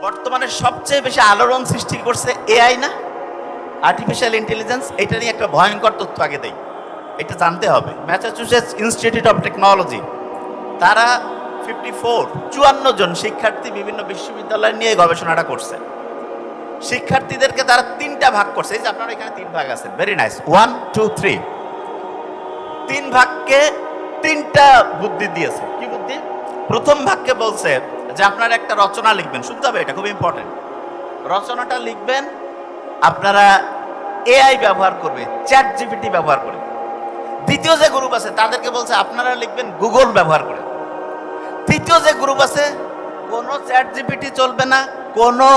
বর্তমানে সবচেয়ে বেশি আলোড়ন সৃষ্টি করছে এআই না, আর্টিফিশিয়াল ইন্টেলিজেন্স। এটা নিয়ে একটা ভয়ঙ্কর তথ্য আগে দেই, এটা জানতে হবে। ম্যাসাচুসেটস ইনস্টিটিউট অফ টেকনোলজি তারা 54 জন শিক্ষার্থী বিভিন্ন বিশ্ববিদ্যালয় নিয়ে গবেষণাটা করছে। শিক্ষার্থীদেরকে তারা 3টা ভাগ করছে। এই যে আপনারা এখানে 3 ভাগ আছেন, ভেরি নাইস, 1 2 3। 3 ভাগকে 3টা বুদ্ধি দিয়েছে। কি বুদ্ধি? প্রথম ভাগকে বলছে যে আপনারা একটা রচনা লিখবেন, শুনতে হবে, এটা খুব ইম্পর্টেন্ট। রচনাটা লিখবেন আপনারা এআই ব্যবহার করবে, চ্যাট জিপিটি ব্যবহার করে। দ্বিতীয় যে গ্রুপ আছে তাদেরকে বলছে আপনারা লিখবেন গুগল ব্যবহার করে। তৃতীয় যে গ্রুপ আছে কোনো চ্যাট জিপিটি চলবে না, কোনো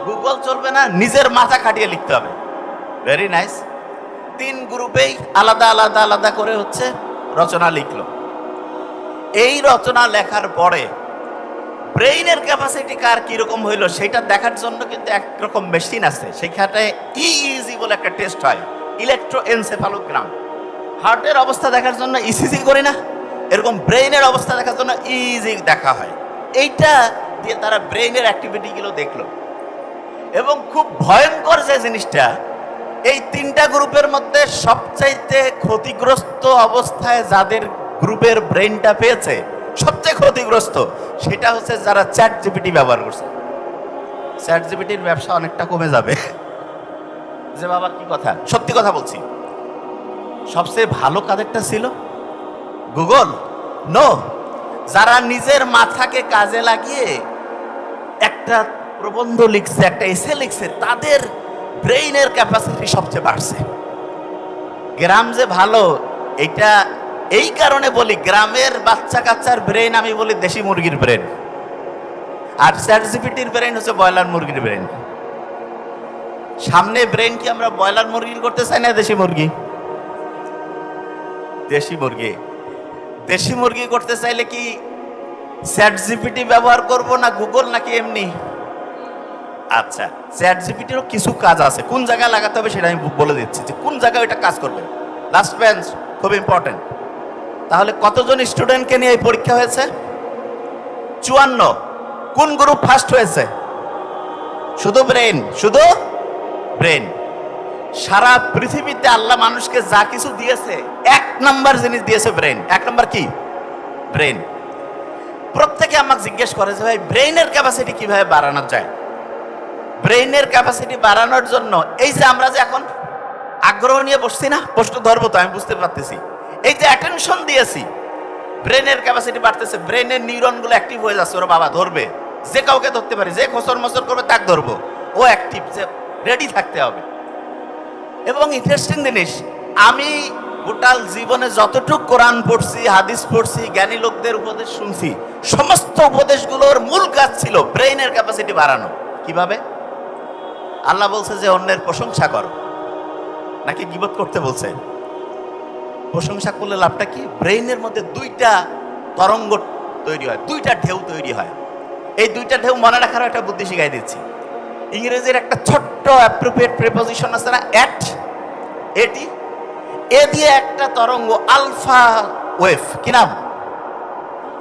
গুগল চলবে না, নিজের মাথা খাটিয়ে লিখতে হবে। Very nice. 3 গ্রুপেই আলাদা আলাদা আলাদা করে হচ্ছে রচনা লিখলো। এই রচনা লেখার পরে ব্রেইনের ক্যাপাসিটি কার কিরকম হইলো সেটা দেখার জন্য কিন্তু একরকম মেশিন আছে। সেখানে ইইজি বলে একটা টেস্ট হয়, ইলেকট্রোএনসেফালোগ্রাম। হার্টের অবস্থা দেখার জন্য ইসিজি করি না, এরকম ব্রেইনের অবস্থা দেখার জন্য ইইজি দেখা হয়। এইটা দিয়ে তারা ব্রেইনের অ্যাক্টিভিটিগুলো দেখলো। এবং খুব ভয়ঙ্কর যে জিনিসটা, এই 3টা গ্রুপের মধ্যে সবচাইতে ক্ষতিগ্রস্ত অবস্থায় যাদের গ্রুপের ব্রেইনটা পেয়েছে, সবচেয়ে ক্ষতিগ্রস্ত সেটা হচ্ছে যারা চ্যাট জিপিটি ব্যবহার করছে। চ্যাট জিপিটির ব্যবসা অনেকটা কমে যাবে। যে বাবা কি কথা, সত্যি কথা বলছি। সবচেয়ে ভালো কাদেরটা ছিল? গুগল? নো, যারা নিজের মাথাকে কাজে লাগিয়ে একটা প্রবন্ধ লিখছে, একটা এসে লিখছে, তাদের ব্রেইনের ক্যাপাসিটি সবচেয়ে বাড়ছে। গ্রাম যে ভালো এটা এই কারণে বলি, গ্রামের বাচ্চা কাচ্চার ব্রেন আমি বলি দেশি মুরগির ব্রেন, আর চ্যাট জিপিটির ব্রেন হচ্ছে ব্রয়লার মুরগির ব্রেন। সামনে ব্রেন কি আমরা ব্রয়লার মুরগি করতে চাই না দেশি মুরগি? দেশি মুরগি। দেশি মুরগি করতে চাইলে কি চ্যাট জিপিটি ব্যবহার করব না গুগল, নাকি এমনি? আচ্ছা, চ্যাট জিপিটিরও কিছু কাজ আছে, কোন জায়গায় লাগাতে হবে সেটা আমি বলে দিচ্ছি, যে কোন জায়গায় এটা কাজ করবে। লাস্ট বেঞ্চ খুব ইম্পর্টেন্ট। তাহলে কতজন স্টুডেন্টকে নিয়ে এই পরীক্ষা হয়েছে? 54। কোন গ্রুপ ফার্স্ট হয়েছে? শুধু ব্রেন, শুধু ব্রেন। সারা পৃথিবীতে আল্লাহ মানুষকে যা কিছু দিয়েছে, 1 নাম্বার জিনিস দিয়েছে ব্রেন। 1 নাম্বার কি? ব্রেন। প্রত্যেকে আমাকে জিজ্ঞেস করে যে ভাই ব্রেইনের ক্যাপাসিটি কিভাবে বাড়ানো যায়? ব্রেইনের ক্যাপাসিটি বাড়ানোর জন্য এই যে আমরা যে এখন আগ্রহ নিয়ে বসছি না, প্রশ্ন ধরবো তো, আমি বুঝতে পারতেছি, এই যে অ্যাটেনশন দিয়েছি, ব্রেনের ক্যাপাসিটি বাড়তেছে, ব্রেনের নিউরনগুলো অ্যাক্টিভ হয়ে যাচ্ছে। ওরা বাবা ধরবে, যে কাউকে ধরতে পারি, যে খসর মসর করবে তাকে ধরবো, ও অ্যাক্টিভ, যে রেডি থাকতে হবে। এবং ইন্টারেস্টিং জিনিস, আমি গোটাল জীবনে যতটুকু কোরআন পড়ছি, হাদিস পড়ছি, জ্ঞানী লোকদের উপদেশ শুনছি, সমস্ত উপদেশগুলোর মূল কাজ ছিল ব্রেইনের ক্যাপাসিটি বাড়ানো। কিভাবে? আল্লাহ বলছে যে অন্যের প্রশংসা করো, নাকি গীবত করতে বলছে? প্রশংসা করলে লাভটা কি? ব্রেইনের মধ্যে 2টা তরঙ্গ তৈরি হয়, 2টা ঢেউ তৈরি হয়। এই 2টা ঢেউ মনে রাখার একটা বুদ্ধি শিখাই দিচ্ছি। ইংরেজির একটা ছোট্ট অ্যাপ্রোপ্রিয়েট প্রিপোজিশন আছে না, অ্যাট, এটি, এ দিয়ে একটা তরঙ্গ আলফা ওয়েভ, কি নাম?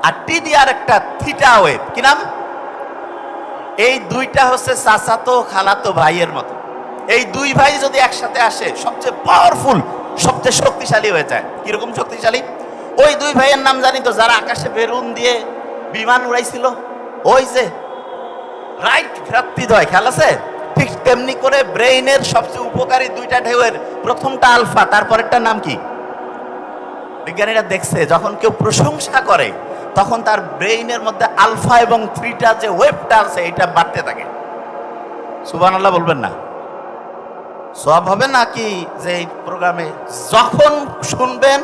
আর টি দিয়ে আর একটা থিটা ওয়েভ, কি নাম? এই 2টা হচ্ছে চাচাতো খালাতো ভাইয়ের মতো। এই 2 ভাই যদি একসাথে আসে, সবচেয়ে পাওয়ারফুল, সবচেয়ে শক্তিশালী হয়ে যায়। কিরকম শক্তিশালী? ওই 2 ভাইয়ের নাম জানি তো, যারা আকাশে বেলুন দিয়ে বিমান উড়াইছিল, ওই যে রাইট ভ্রাতৃদ্বয়, খেয়াল আছে? ঠিক তেমনি করে ব্রেইনের সবচেয়ে উপকারী 2টা ঢেউয়ের প্রথমটা আলফা, তারপরেরটার নাম কি? বিজ্ঞানীরা দেখছে যখন কেউ প্রশংসা করে তখন তার ব্রেইনের মধ্যে আলফা এবং থ্রিটা যে ওয়েভটা আছে এটা বাড়তে থাকে। সুবহানাল্লাহ বলবেন না? সওয়াব হবে নাকি? যে এই প্রোগ্রামে যখন শুনবেন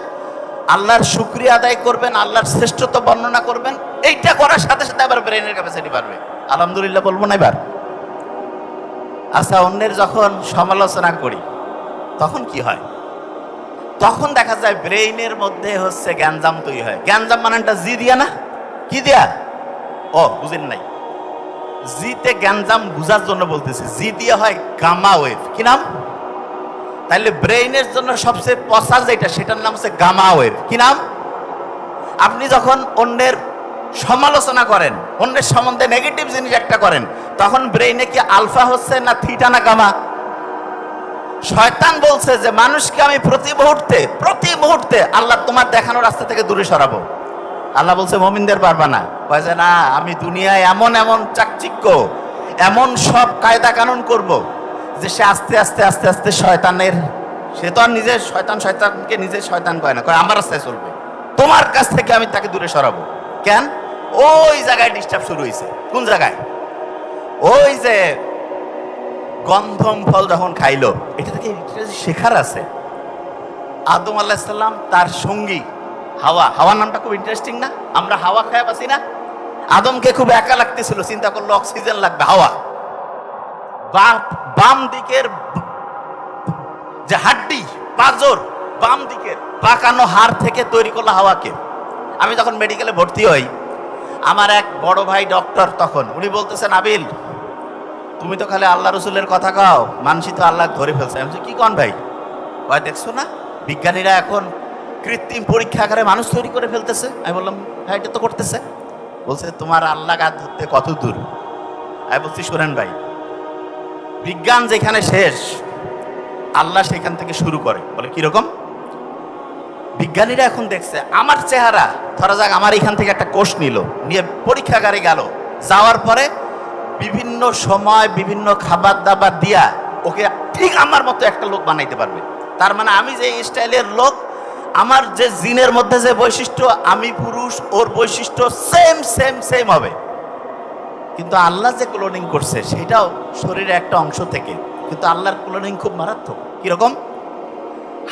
আল্লাহর শুকরিয়া আদায় করবেন, আল্লাহর শ্রেষ্ঠত্ব বর্ণনা করবেন, এইটা করার সাথে সাথে আবার ব্রেইনের ক্যাপাসিটি বাড়বে। আলহামদুলিল্লাহ বলবো না এবার? আচ্ছা, অন্যের যখন সমালোচনা করি তখন কি হয়? তখন দেখা যায় ব্রেইনের মধ্যে হচ্ছে গ্যাঞ্জাম তৈরি হয়। গ্যাঞ্জাম মানেটা জি দিয়া না, কি দিয়া? ও বুঝেন নাই, জিতে গ্যাঞ্জাম বুঝার জন্য বলতেছি, জি দিয়ে হয় গামা ওয়েভ। কি নাম? তাহলে ব্রেইনের জন্য সবচেয়ে পচা যেটা, সেটার নাম হচ্ছে গামা ওয়েভ। কি নাম? আপনি যখন অন্যের সমালোচনা করেন, অন্যের সম্বন্ধে নেগেটিভ জিনিস একটা করেন, তখন ব্রেইনে কি আলফা হচ্ছে না থিটা না গামা? শয়তান বলছে যে মানুষকে আমি প্রতি মুহূর্তে আল্লাহ তোমার দেখানো রাস্তা থেকে দূরে সরাবো। আল্লাহ বলছে মুমিনদের পারবা না। কয় যে না, আমি দুনিয়ায় এমন চাকচিক্য, এমন সব কায়দা কানুন করব যে সে আস্তে আস্তে শয়তানের, সে তো আর নিজে শয়তানকে নিজে শয়তান কয় না, কয় আমার রাস্তায় চলবে, তোমার কাছ থেকে আমি তাকে দূরে সরাবো। কেন? ওই জায়গায় ডিস্টার্ব শুরু হয়েছে। কোন জায়গায়? ওই যে গন্ধম ফল যখন খাইলো, এটা থেকে শেখার আছে। আদম আলাইহিস সালাম তার সঙ্গী হাওয়ার নামটা খুব ইন্টারেস্টিং না? আমরা হাওয়া খায় বাসি না? আদমকে খুব একা লাগতেছিল, চিন্তা করলো অক্সিজেন লাগবে, হাওয়া। বাম দিকের যে হাড্ডি পাঁজর, বাম দিকের পাকানো হাড় থেকে তৈরি করলো হাওয়াকে। আমি যখন মেডিকেলে ভর্তি হই, আমার এক বড় ভাই ডক্টর, তখন উনি বলতেছেন, আবিল তুমি তো খালি আল্লাহ রসুলের কথা কাও, মানুষই তো আল্লাহ ধরে ফেলছে। আমি বলছি কি কন ভাই? ভাই দেখছো না বিজ্ঞানীরা এখন কৃত্রিম পরীক্ষাগারে মানুষ তৈরি করে ফেলতেছে। আমি বললাম হ্যাঁ, এটা তো করতেছে। বলছে তোমার আল্লাহ গাছ ধরতে কত দূর? আমি বলছি শোনেন ভাই, বিজ্ঞান যেখানে শেষ, আল্লাহ সেখান থেকে শুরু করে। বলে কিরকম? বিজ্ঞানীরা এখন দেখছে আমার চেহারা, ধরা যাক আমার এখান থেকে একটা কোষ নিয়ে পরীক্ষাগারে গেল, যাওয়ার পরে বিভিন্ন সময় বিভিন্ন খাবার দাবার দিয়া ওকে ঠিক আমার মতো একটা লোক বানাইতে পারবে। তার মানে আমি যে স্টাইলের লোক, আমার যে জিনের মধ্যে যে বৈশিষ্ট্য, আমি পুরুষ, ওর বৈশিষ্ট্য সেম হবে। কিন্তু আল্লাহ যে ক্লোনিং করছে সেটাও শরীরের একটা অংশ থেকে, কিন্তু আল্লাহর ক্লোনিং খুব মারাত্মক। কিরকম?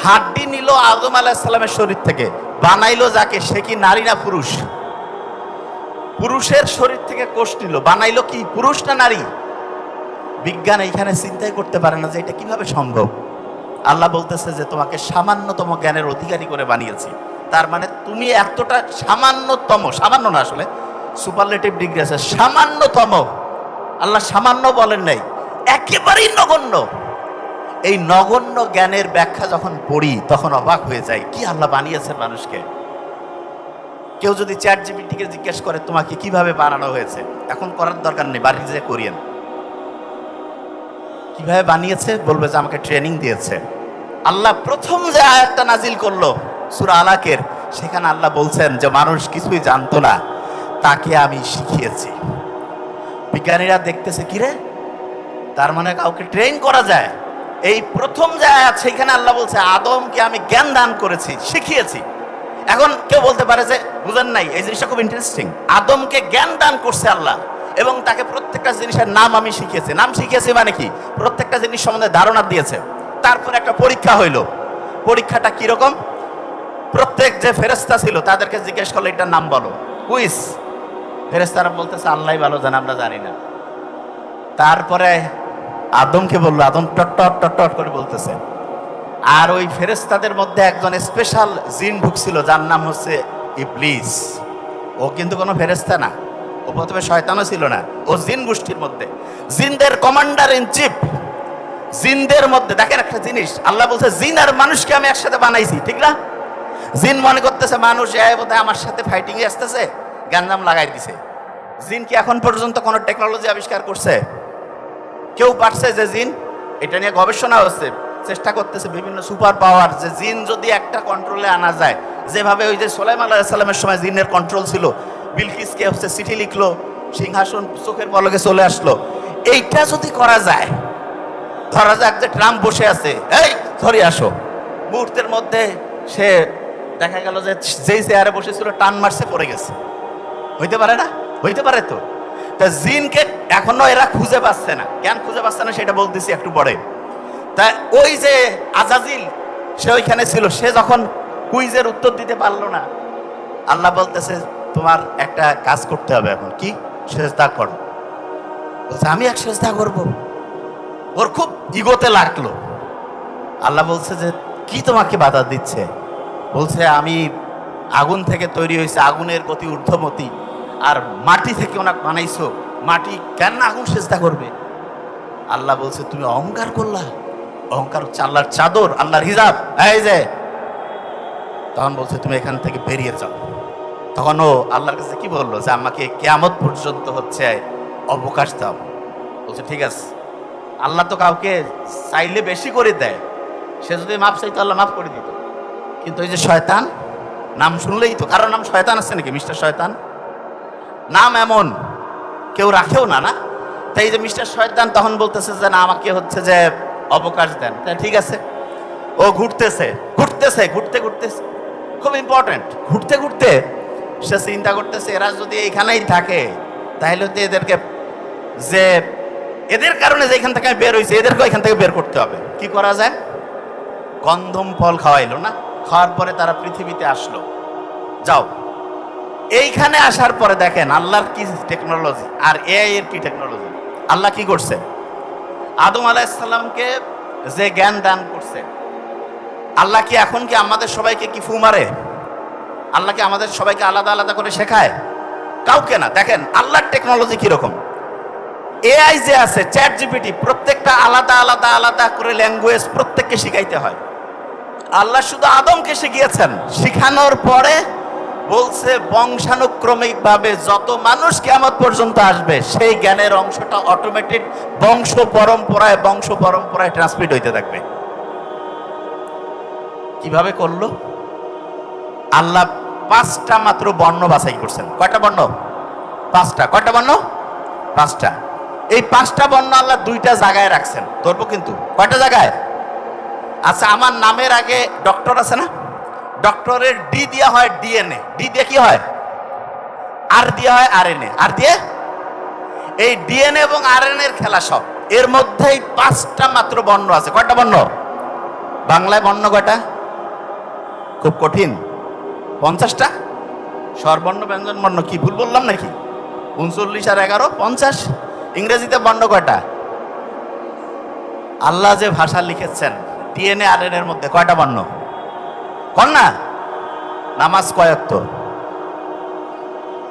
হাড্ডি নিল আদম আলাইহিস সালামের শরীর থেকে, বানাইলো যাকে, সে কি নারী না পুরুষ? পুরুষের শরীর থেকে কোষ নিল, বানাইলো কি পুরুষ না নারী? বিজ্ঞান এইখানে চিন্তাই করতে পারে না যে এটা কিভাবে সম্ভব। আল্লাহ বলতেছে যে তোমাকে সামান্যতম জ্ঞানের অধিকারী করে বানিয়েছি। তার মানে তুমি এতটা সামান্য না, আসলে সুপারলেটিভ ডিগ্রি আছে, সামান্যতম। আল্লাহ সামান্য বলেন নাই, একেবারেই নগণ্য। এই নগণ্য জ্ঞানের ব্যাখ্যা যখন পড়ি তখন অবাক হয়ে যায়, কি আল্লাহ বানিয়েছেন মানুষকে। কেউ যদি চ্যাট জিপিটিকে জিজ্ঞেস করে তোমাকে কিভাবে বানানো হয়েছে, এখন করার দরকার নেই, বাড়িতে যে করিয়েন, কিভাবে বানিয়েছে বলবে যে আমাকে ট্রেনিং দিয়েছে। আল্লাহ প্রথম যে আয়াতটা নাজিল করলো সূরা আলাকের, সেখানে আল্লাহ বলছেন যে মানুষ কিছুই জানতো না, তাকে আমি শিখিয়েছি। বিজ্ঞানীরা দেখতেছে কিরে, তার মানে কাউকে ট্রেন করা যায়। এই প্রথম যে আয়াত, সেখানে আল্লাহ বলছে আদমকে আমি জ্ঞান দান করেছি, শিখিয়েছি। এখন কেউ বলতে পারে যে বুঝেন নাই, এই জিনিসটা খুব ইন্টারেস্টিং। আদমকে জ্ঞান দান করছে আল্লাহ, এবং তাকে প্রত্যেকটা জিনিসের নাম আমি শিখিয়েছি। নাম শিখিয়েছি মানে কি? প্রত্যেকটা জিনিস সম্বন্ধে ধারণা দিয়েছে। তারপরে একটা পরীক্ষা হইল। পরীক্ষাটা কিরকম? প্রত্যেক যে ফেরেশতা ছিল তাদেরকে জিজ্ঞেস করলো এটার নাম বলো, কুইজ। ফেরেশতারা বলতেছে আল্লাহ ভালো জানে, আমরা জানি না। তারপরে আদমকে বললো, আদম টট করে বলতেছে। আর ওই ফেরেশতাদের মধ্যে একজন স্পেশাল জিন ঢুকছিল, যার নাম হচ্ছে ইবলিস। ও কিন্তু কোনো ফেরেশতা না, ও প্রথমে শয়তানও ছিল না, ও জিন গোষ্ঠীর মধ্যে, জিনদের কমান্ডার ইন চিফ। জিনদের মধ্যে দেখেন একটা জিনিস, আল্লাহ বলছে জিন আর মানুষকে আমি একসাথে বানাইছি, ঠিক না? জিন মনে করতেছে মানুষ বোধহয় আমার সাথে ফাইটিং এ আসতেছে, গাঞ্জাম লাগাই দিছে। জিন কি এখন পর্যন্ত কোনো টেকনোলজি আবিষ্কার করছে? কেউ পারছে যে জিন, এটা নিয়ে গবেষণা হচ্ছে, চেষ্টা করতেছে বিভিন্ন সুপার পাওয়ার, যে জিন যদি একটা কন্ট্রোলে আনা যায়, যেভাবে ওই যে সুলাইমান আলাইহিস সালামের সময় জিনের কন্ট্রোল ছিল, বিলকিসকে হচ্ছে চিঠি লিখলো, সিংহাসন চোখের পলকে চলে আসলো। এইটা যদি করা যায়, ধরা যাক যে ট্রাম্প বসে আছে, এই ধরে আসো, মুহূর্তের মধ্যে সে দেখা গেল যে যেই চেয়ারে বসেছিল টান মারছে, পড়ে গেছে। হইতে পারে না? হইতে পারে তো। তা জিনকে এখনো এরা খুঁজে পাচ্ছে না। কেন খুঁজে পাচ্ছে না সেটা বলতেছি একটু পরে। তা ওই যে আজাজিল, সে ওইখানে ছিল, সে যখন কুইজের উত্তর দিতে পারলো না, আল্লাহ বলতেছে তোমার একটা কাজ করতে হবে এখন। কি? সেজদা করো। বলছে আমি এক সেজদা করবো। ওর খুব ইগোতে লাগলো। আল্লাহ বলছে যে কি তোমাকে বাধা দিচ্ছে? বলছে আমি আগুন থেকে তৈরি হয়েছে, আগুনের গতি ঊর্ধ্বমতি, আর মাটি থেকে ওনাকে বানাইছো, মাটি কেন আগুন সেজদা করবে? আল্লাহ বলছে তুমি অহংকার করলা। অহংকার হচ্ছে আল্লাহর চাদর, আল্লাহর হিজাব। এই যে তখন বলছে তুমি এখান থেকে বেরিয়ে যাও। তখন ও আল্লাহর কাছে কি বললো যে আমাকে কিয়ামত পর্যন্ত হচ্ছে অবকাশ দাও, বলছে ঠিক আছে, আল্লাহ তো কাউকে চাইলে বেশি করে দেয়, সে যদি মাফ চাইতো আল্লাহ মাফ করে দিত। কিন্তু ওই যে শয়তান, নাম শুনলেই তো, কারোর নাম শয়তান আছে নাকি? মিস্টার শয়তান নাম এমন কেউ রাখেও না, না? তাই এই যে মিস্টার শয়তান তখন বলতেছে যে না, আমাকে হচ্ছে যে অবকাশ দেন। তাই ঠিক আছে, ও ঘুরতেছে ঘুরতেছে ঘুরতে ঘুরতেছে, খুব ইম্পর্টেন্ট, ঘুরতে ঘুরতে সে চিন্তা করতেছে এরা যদি এইখানেই থাকে তাহলে তো এদেরকে, যে এদের কারণে যে এখান থেকে বের হয়েছে, এদেরকে এখান থেকে বের করতে হবে। কি করা যায়? গন্ধম ফল খাওয়াইলো না, খাওয়ার পরে তারা পৃথিবীতে আসলো। যাও, এইখানে আসার পরে দেখেন আল্লাহর কি টেকনোলজি আর এআই এর কি টেকনোলজি। আল্লাহ কি করছে? আদম আলাইহিসসালামকে যে জ্ঞান দান করছে, আল্লাহ কি এখন কি আমাদের সবাইকে কি ফু মারে? আল্লাহ কি আমাদের সবাইকে আলাদা আলাদা করে শেখায়? কাউকে না। দেখেন আল্লাহর টেকনোলজি কিরকম। এআই যে আছে, চ্যাট জিপিটি, প্রত্যেকটা আলাদা আলাদা আলাদা করে ল্যাঙ্গুয়েজ প্রত্যেককে শিখাইতে হয়। আল্লাহ শুধু আদমকে শিখিয়েছেন, শিখানোর পরে বলছে বংশানুক্রমিক ভাবে যত মানুষ কিয়ামত পর্যন্ত আসবে সেই জ্ঞানের অংশটা অটোমেটিক বংশ পরম্পরায় ট্রান্সমিট হইতে থাকবে। কিভাবে করলো? আল্লাহ 5টা মাত্র বর্ণ বাছাই করছেন। কয়টা বর্ণ? 5টা। কয়টা বর্ণ? 5টা। এই 5টা বর্ণ আল্লাহ 2টা জায়গায় রাখছেন। ধরবো কিন্তু কয়টা জায়গায়? আচ্ছা, আমার নামের আগে ডক্টর আছে না? ডক্টরের ডি দেওয়া হয় ডিএনএ, ডি দিয়ে কি হয়? আর দিয়ে হয় আরএনএ, আর দিয়ে এই ডিএনএ এবং আরএনএ এর খেলা সব। এর মধ্যেই 5টা মাত্র বর্ণ আছে। কয়টা বর্ণ? বাংলায় বর্ণ কয়টা? খুব কঠিন। 50টা। স্বরবর্ণ, ব্যঞ্জন বর্ণ। কি ভুল বললাম নাকি? 39 আর 11 50। ইংরেজিতে বর্ণ কয়টা? আল্লাহ যে ভাষা লিখেছেন ডিএনএ আরএনএ এর মধ্যে কয়টা বর্ণ? কোন না? নামাজ কয় ওয়াক্ত?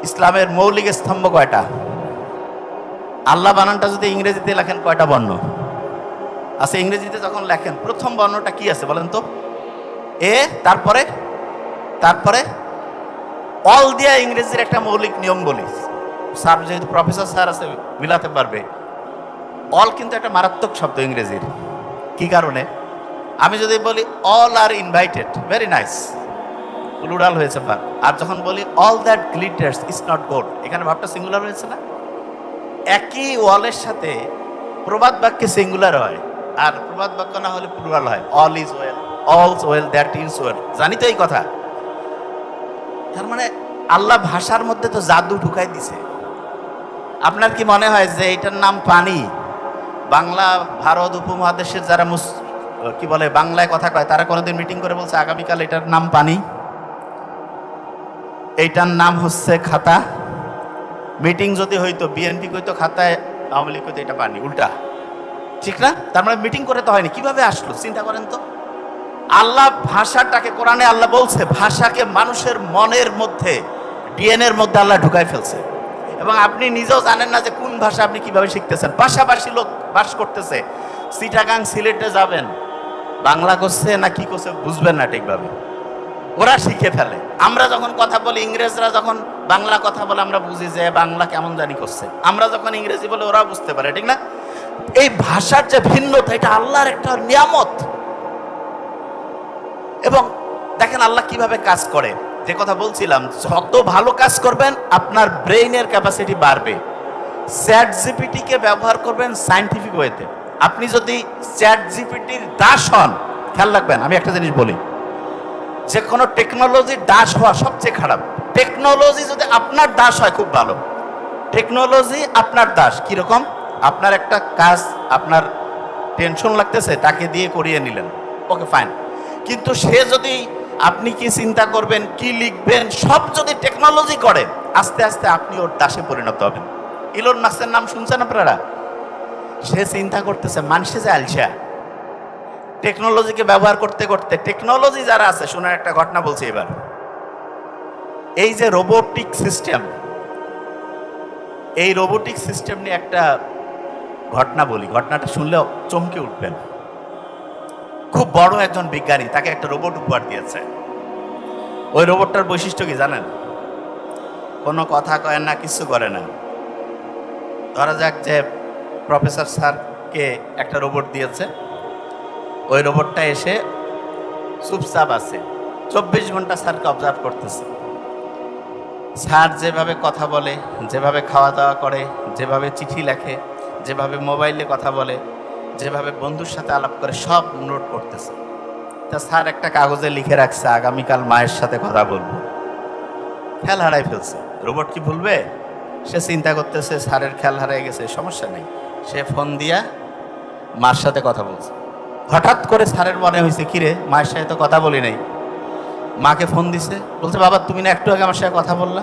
ইসলামের মৌলিক স্তম্ভ কয়টা? আল্লাহ বানানটা যদি ইংরেজিতে লেখেন কয়টা বর্ণ? আচ্ছা, ইংরেজিতে যখন লেখেন প্রথম বর্ণটা কি আছে বলেন তো? এ, তারপরে তারপরে অল দিয়া ইংরেজির একটা মৌলিক নিয়ম বলি। স্যার যেহেতু প্রফেসর স্যার আছে মিলাতে পারবে। অল কিন্তু একটা মারাত্মক শব্দ ইংরেজির। কি কারণে? আমি যদি বলি all are invited, very nice, plural হয়েছে ভাব। আর যখন বলি all that glitters is not gold, এখানে ভাবটা সিঙ্গুলার হয়েছে না? একই ওয়ালের সাথে প্রবাদ বাক্যে সিঙ্গুলার হয়, আর প্রবাদ বাক্য না হলে প্লুরাল হয়। All is well, all's well, that is well. জানি তো এই কথা। তার মানে আল্লাহ ভাষার মধ্যে তো জাদু ঢুকাই দিছে। আপনার কি মনে হয় যে এটার নাম পানি? বাংলা ভারত উপমহাদেশের যারা কি বলে বাংলায় কথা কয় তারা কোনোদিন মিটিং করে বলছে আগামীকাল এটার নাম পানি, এইটার নাম হচ্ছে খাতা? মিটিং যদি হইতো বিএনপি কইতো খাতায়, আওয়ামী লীগ কইতো এটা পানি, উল্টা, ঠিক না? তার মানে মিটিং করে তো হয়নি। কিভাবে আসলো চিন্তা করেন তো। আল্লাহ ভাষাটাকে, কোরআনে আল্লাহ বলছে ভাষাকে মানুষের মনের মধ্যে, ডিএনএর মধ্যে আল্লাহ ঢুকাই ফেলছে। এবং আপনি নিজেও জানেন না যে কোন ভাষা আপনি কিভাবে শিখতেছেন। পাশাপাশি লোক বাস করতেছে, চিটাগাং সিলেটে যাবেন, বাংলা করছে না কি করছে বুঝবেন না ঠিকভাবে, ওরা শিখে ফেলে। আমরা যখন কথা বলি, ইংরেজরা যখন বাংলা কথা বলে আমরা বুঝি যে বাংলা কেমন জানি করছে। আমরা যখন ইংরেজি বলে ওরা বুঝতে পারে, ঠিক না? এই ভাষার যে ভিন্নতা, এটা আল্লাহর একটা নিয়ামত। এবং দেখেন আল্লাহ কিভাবে কাজ করে। যে কথা বলছিলাম, যত ভালো কাজ করবেন আপনার ব্রেইনের ক্যাপাসিটি বাড়বে। চ্যাট জিপিটিকে ব্যবহার করবেন সায়েন্টিফিক ওয়েতে। আপনি যদি চ্যাট জিপিটির দাস হন, খেয়াল রাখবেন, আমি একটা জিনিস বলি, যে কোনো টেকনোলজির দাস হওয়া সবচেয়ে খারাপ। টেকনোলজি যদি আপনার দাস হয় খুব ভালো। টেকনোলজি আপনার দাস কিরকম? আপনার একটা কাজ আপনার টেনশন লাগতেছে, তাকে দিয়ে করিয়ে নিলেন, ওকে ফাইন। কিন্তু সে যদি, আপনি কি চিন্তা করবেন, কি লিখবেন, সব যদি টেকনোলজি করে, আস্তে আস্তে আপনি ওর দাসে পরিণত হবেন। ইলন মাস্কের নাম শুনছেন আপনারা? সে চিন্তা করতেছে মানুষে যে আলসা, টেকনোলজিকে ব্যবহার করতে করতে। টেকনোলজি যারা আছে, শোনার একটা ঘটনা বলছি এবার। এই যে রোবোটিক সিস্টেম, এই রোবোটিক সিস্টেম নিয়ে একটা ঘটনা বলি, ঘটনাটা শুনলেও চমকে উঠবেন। খুব বড় একজন বিজ্ঞানী, তাকে একটা রোবট উপহার দিয়েছে। ওই রোবটটার বৈশিষ্ট্য কি জানেন? কোনো কথা কয় না, কিছু করে না। ধরা যাক যে প্রফেসর স্যারকে একটা রোবট দিয়েছে। ওই রোবটটা এসে চুপচাপ আছে, 24 ঘন্টা স্যারকে অবজার্ভ করতেছে। স্যার যেভাবে কথা বলে, যেভাবে খাওয়া দাওয়া করে, যেভাবে চিঠি লেখে, যেভাবে মোবাইলে কথা বলে, যেভাবে বন্ধুর সাথে আলাপ করে, সব নোট করতেছে। তা স্যার একটা কাগজে লিখে রাখছে আগামীকাল মায়ের সাথে কথা বলবো। খেয়াল হারাই ফেলছে। রোবট কি ভুলবে? সে চিন্তা করতেছে স্যারের খেয়াল হারাই গেছে, সমস্যা নেই। সে ফোন দিয়া মার সাথে কথা বলছে। হঠাৎ করে স্যারের মনে হয়েছে, কিরে মায়ের সাথে তো কথা বলি নাই। মাকে ফোন দিছে, বলছে বাবা তুমি না একটু আগে আমার সাথে কথা বললা।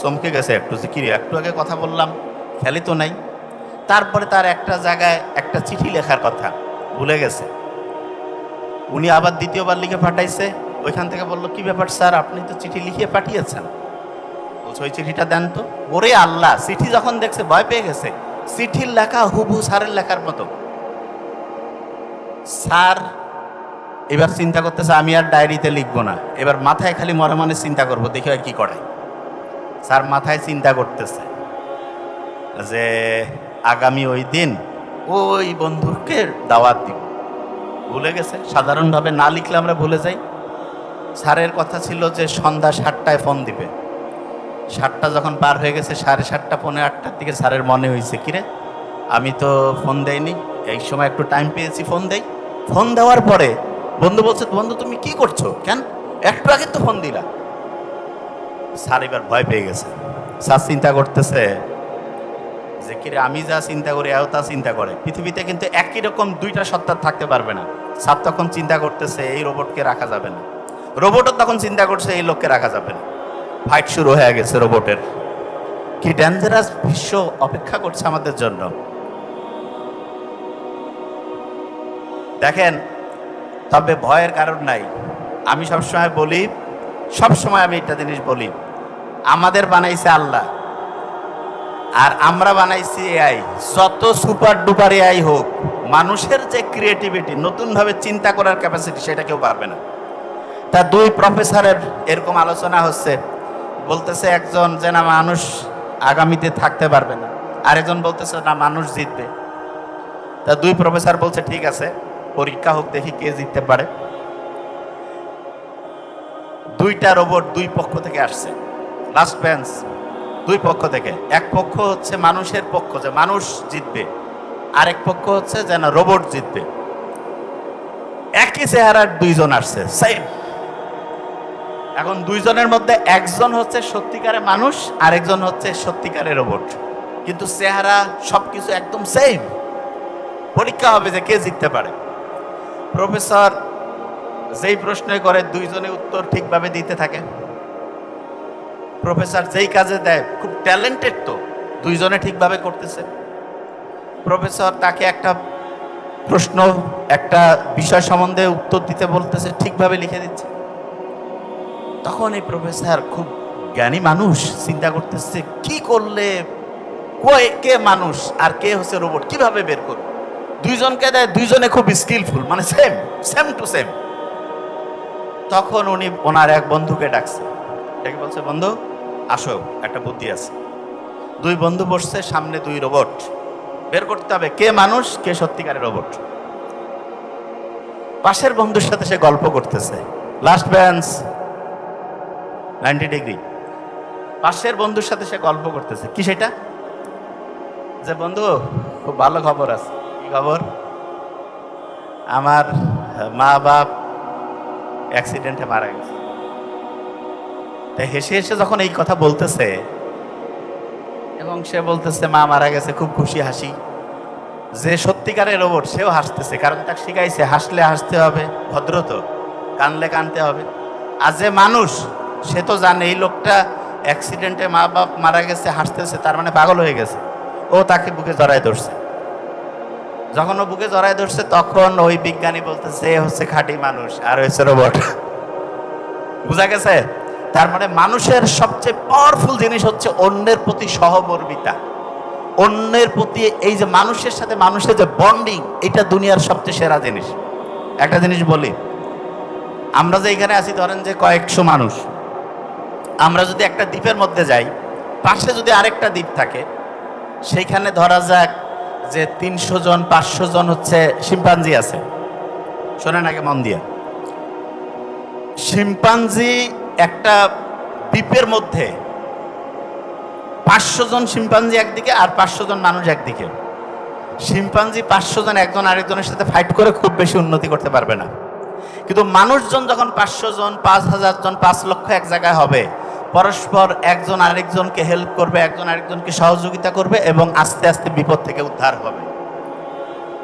চমকে গেছে একটু, যে কিরে একটু আগে কথা বললাম, খেয়ালই তো নাই। তারপরে তার একটা জায়গায় একটা চিঠি লেখার কথা ভুলে গেছে। উনি আবার দ্বিতীয়বার লিখে পাঠাইছে। ওইখান থেকে বললো, কি ব্যাপার স্যার, আপনি তো চিঠি লিখে পাঠিয়েছেন। বলছে ওই চিঠিটা দেন তো। ওরে আল্লাহ, চিঠি যখন দেখছে ভয় পেয়ে গেছে। চিঠির লেখা হুবহু স্যারের লেখার মতো। স্যার এবার চিন্তা করতেছে আমি আর ডায়েরিতে লিখবো না, এবার মাথায় খালি মনে মনে চিন্তা করবো, দেখি আর কি করে। স্যার মাথায় চিন্তা করতেছে যে আগামী ওই দিন ওই বন্ধুকে দাওয়াত দিব। ভুলে গেছে। সাধারণভাবে না লিখলে আমরা ভুলে যাই। স্যারের কথা ছিল যে সন্ধ্যা 7টায় ফোন দিবে। 7টা যখন পার হয়ে গেছে, 7:30 পৌনে 8টার দিকে স্যারের মনে হয়েছে, কিরে আমি তো ফোন দেইনি, এই সময় একটু টাইম পেয়েছি, ফোন দেই। ফোন দেওয়ার পরে বন্ধু বলছে, বন্ধু তুমি কি করছো, কেন একটু আগে তো ফোন দিলা। স্যার এবার ভয় পেয়ে গেছে। স্যার চিন্তা করতেছে যে কিরে আমি যা চিন্তা করি এও তা চিন্তা করে। পৃথিবীতে কিন্তু একই রকম দুইটা সত্তা থাকতে পারবে না। স্যার তখন চিন্তা করতেছে এই রোবটকে রাখা যাবে না, রোবটও তখন চিন্তা করছে এই লোককে রাখা যাবে না। ফাইট শুরু হয়ে গেছে রোবটের। কি ডেঞ্জারাস বিশ্ব অপেক্ষা করছে আমাদের জন্য। দেখেন, তবে ভয়ের কারণ নাই। আমি সবসময় বলি, সবসময় আমি একটা জিনিস বলি, আমাদের বানাইছে আল্লাহ আর আমরা বানাইছি এআই। যত সুপার ডুপার এআই হোক, মানুষের যে ক্রিয়েটিভিটি, নতুনভাবে চিন্তা করার ক্যাপাসিটি, সেটা কেউ পারবে না। তা দুই প্রফেসরের এরকম আলোচনা হচ্ছে, বলতেছে একজন যে না মানুষ আগামীতে থাকতে পারবে না, আরেকজন বলতেছে না মানুষ জিতবে। তা দুই প্রফেসর বলছে ঠিক আছে পরীক্ষা হোক, দেখি কে জিততে পারে। দুইটা রোবট দুই পক্ষ থেকে আসছে, লাস্ট বেঞ্চ দুই পক্ষ থেকে। এক পক্ষ হচ্ছে মানুষের পক্ষ, যে মানুষ জিতবে, আরেক পক্ষ হচ্ছে যেন রোবট জিতবে। একই চেহারার দুইজন আসছে, সেম। এখন দুইজনের মধ্যে একজন হচ্ছে সত্যিকারের মানুষ, আরেকজন হচ্ছে সত্যিকারের রোবট, কিন্তু চেহারা সবকিছু একদম সেম। পরীক্ষা হবে যে কে জিততে পারে। প্রফেসর যেই প্রশ্ন করে দুইজনে উত্তর ঠিকভাবে দিতে থাকে। প্রফেসর যেই কাজে দেয়, খুব ট্যালেন্টেড, তো দুইজনে ঠিকভাবে করতেছে। প্রফেসর তাকে একটা প্রশ্ন, একটা বিষয় সম্বন্ধে উত্তর দিতে বলতেছে, ঠিকভাবে লিখে দিচ্ছে। তখন এই প্রফেসর, খুব জ্ঞানী মানুষ, চিন্তা করতেছে কি করলে কে মানুষ আর কে হচ্ছে রোবট, কিভাবে বের করব। দুইজনকে দেয়, দুইজনে খুব স্কিলফুল, মানে সেম সেম টু সেম। তখন উনি ওনার এক বন্ধুকে ডাকছে, ডেকে বলছে, বন্ধু আসো, একটা বুদ্ধি আছে। দুই বন্ধু বসছে, সামনে দুই রোবট, বের করতে হবে কে মানুষ কে সত্যিকারের রোবট। পাশের বন্ধুর সাথে সে গল্প করতেছে, লাস্ট বেঞ্চ 90 ডিগ্রি। পাশের বন্ধুর সাথে সে গল্প করতেছে, কি সেটা, যে বন্ধু খুব ভালো খবর আছে। কি খবর? আমার মা বাপ অ্যাক্সিডেন্টে মারা গেছে। তাই হেসে হেসে যখন এই কথা বলতেছে, এবং সে বলতেছে মা মারা গেছে, খুব খুশি হাসি। যে সত্যিকারের রোবট সেও হাসতেছে, কারণ তাকে শিখাইছে হাসলে হাসতে হবে, ভদ্র তো, কানলে কানতে হবে। আর যে মানুষ, সে তো জানে এই লোকটা অ্যাক্সিডেন্টে মা বাপ মারা গেছে, হাসতেছে, তার মানে পাগল হয়ে গেছে। ও তাকে বুকে জড়ায় ধরছে। যখন ও বুকে জড়ায় ধরছে, তখন ওই বিজ্ঞানী বলতেছে এ হচ্ছে খাঁটি মানুষ আর হচ্ছে রোবট। বুঝা গেছে? তার মানে মানুষের সবচেয়ে পাওয়ারফুল জিনিস হচ্ছে অন্যের প্রতি সহমর্মিতা, অন্যের প্রতি এই যে মানুষের সাথে মানুষের যে বন্ডিং, এটা দুনিয়ার সবচেয়ে সেরা জিনিস। একটা জিনিস বলি, আমরা যে এখানে আছি, ধরেন যে কয়েকশো মানুষ, আমরা যদি একটা দ্বীপের মধ্যে যাই, পাশে যদি আরেকটা দ্বীপ থাকে, সেইখানে ধরা যাক যে 300 জন 500 জন হচ্ছে শিম্পাঞ্জি আছে। শোনেন আগে মন দিয়ে, শিম্পাঞ্জি একটা দ্বীপের মধ্যে 500 জন শিম্পাঞ্জি একদিকে আর 500 জন মানুষ একদিকে। শিম্পাঞ্জি 500 জন একজন আরেকজনের সাথে ফাইট করে খুব বেশি উন্নতি করতে পারবে না, কিন্তু মানুষজন যখন 500 জন 5000 জন 5 লক্ষ এক জায়গায় হবে, পরস্পর একজন আরেকজনকে হেল্প করবে, একজন আরেকজনকে সহযোগিতা করবে এবং আস্তে আস্তে বিপদ থেকে উদ্ধার হবে।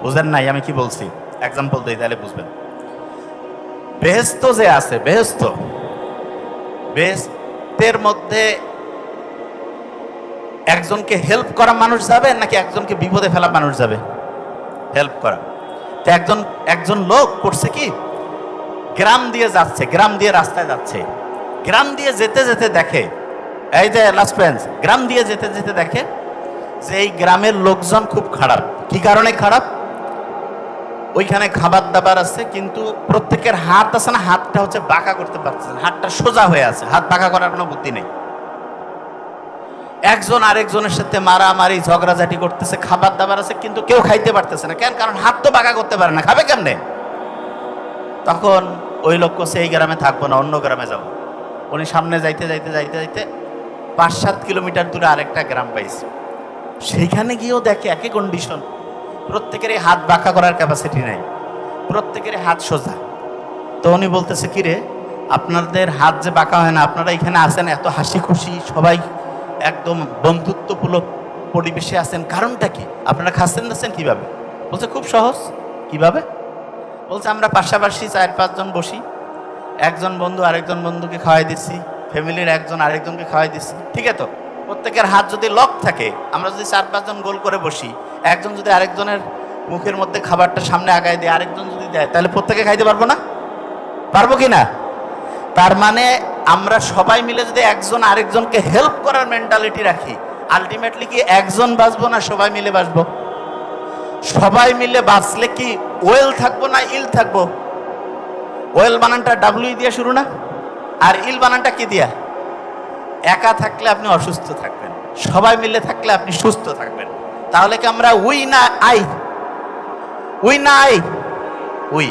বুঝেন নাই আমি কি বলছি? এক্সাম্পল দিই তাহলে বুঝবেন। বেহেশত যে আছে, বেহেশতের মধ্যে একজনকে হেল্প করা মানুষ যাবে নাকি একজনকে বিপদে ফেলা মানুষ যাবে? হেল্প করা। তো একজন লোক করছে কি, গ্রাম দিয়ে যাচ্ছে, গ্রাম দিয়ে রাস্তায় যাচ্ছে, গ্রাম দিয়ে যেতে যেতে দেখে, এই যে লাস্ট বেঞ্চ, গ্রাম দিয়ে যেতে যেতে দেখে যে এই গ্রামের লোকজন খুব খারাপ। কি কারণে খারাপ? ওইখানে খাবার দাবার আছে কিন্তু প্রত্যেকের হাত আছে না, হাতটা হচ্ছে বাঁকা করতে পারছে না, হাতটা সোজা হয়ে আছে, হাত বাঁকা করার কোনো বুদ্ধি নেই। একজন আরেকজনের সাথে মারামারি ঝগড়াঝাটি করতেছে, খাবার দাবার আছে কিন্তু কেউ খাইতে পারতেছে না। কেন? কারণ হাত তো বাঁকা করতে পারে না, খাবে কেমনে? তখন ওই লোক কছে এই গ্রামে থাকবো না, অন্য গ্রামে যাব। উনি সামনে যাইতে যাইতে যাইতে যাইতে 5-7 কিলোমিটার দূরে আরেকটা গ্রাম পাইছে। সেইখানে গিয়েও দেখে একই কন্ডিশন, প্রত্যেকেরই হাত বাঁকা করার ক্যাপাসিটি নাই, প্রত্যেকেরই হাত সোজা। তো উনি বলতেছে, কি রে, আপনাদের হাত যে বাঁকা হয় না, আপনারা এখানে আছেন এত হাসি খুশি, সবাই একদম বন্ধুত্বপূর্ণ পরিবেশে আছেন, কারণটা কি? আপনারা খাচ্ছেন দাচ্ছেন কিভাবে? বলছে খুব সহজ। কিভাবে? বলছে আমরা পাশাপাশি 4-5 জন বসি, একজন বন্ধু আরেকজন বন্ধুকে খাওয়াই দিচ্ছি, ফ্যামিলির একজন আরেকজনকে খাওয়াই দিচ্ছি, ঠিক আছে? তো প্রত্যেকের হাত যদি লক থাকে, আমরা যদি 4-5 জন গোল করে বসি, একজন যদি আরেকজনের মুখের মধ্যে খাবারটা সামনে আগায় দেয়, আরেকজন যদি দেয়, তাহলে প্রত্যেকে খাইতে পারবো না? পারবো কি না? তার মানে আমরা সবাই মিলে যদি একজন আরেকজনকে হেল্প করার মেন্টালিটি রাখি, আলটিমেটলি কি একজন বাঁচবো না সবাই মিলে বাঁচবো? সবাই মিলে বাঁচলে কি ওয়েল থাকবো না ইল থাকবো? ওয়েল বানানটা ডাব্লিউ দিয়ে শুরু না, আর ইল বানানটা কি দিয়া? একা থাকলে আপনি অসুস্থ থাকবেন, সবাই মিলে থাকলে আপনি সুস্থ থাকবেন। তাহলে কি আমরা উই না আই? উই না আই? উই।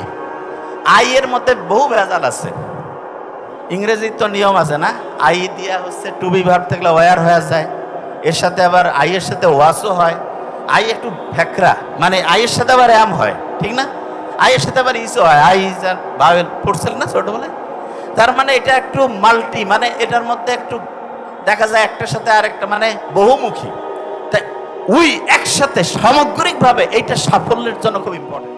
আই এর মধ্যে বহু ভেজাল আছে। ইংরেজির তো নিয়ম আছে না, আই দিয়া হচ্ছে টু বি ভার্ব থাকলে ওয়ার হয়ে যায়, এর সাথে আবার আই এর সাথে ওয়াসও হয়। আই একটু ফ্যাকরা, মানে আই এর সাথে আবার এম হয়, ঠিক না? আই এর সাথে আবার ইসও হয়, আই ইজ আর বাওয়েল পড়ছিল না ছোটবেলায়। তার মানে এটা একটু মাল্টি, মানে এটার মধ্যে একটু দেখা যায় একটার সাথে আরেকটা মানে বহুমুখী। তাই উই একসাথে সামগ্রিকভাবে এইটা সাফল্যের জন্য খুব ইম্পর্টেন্ট।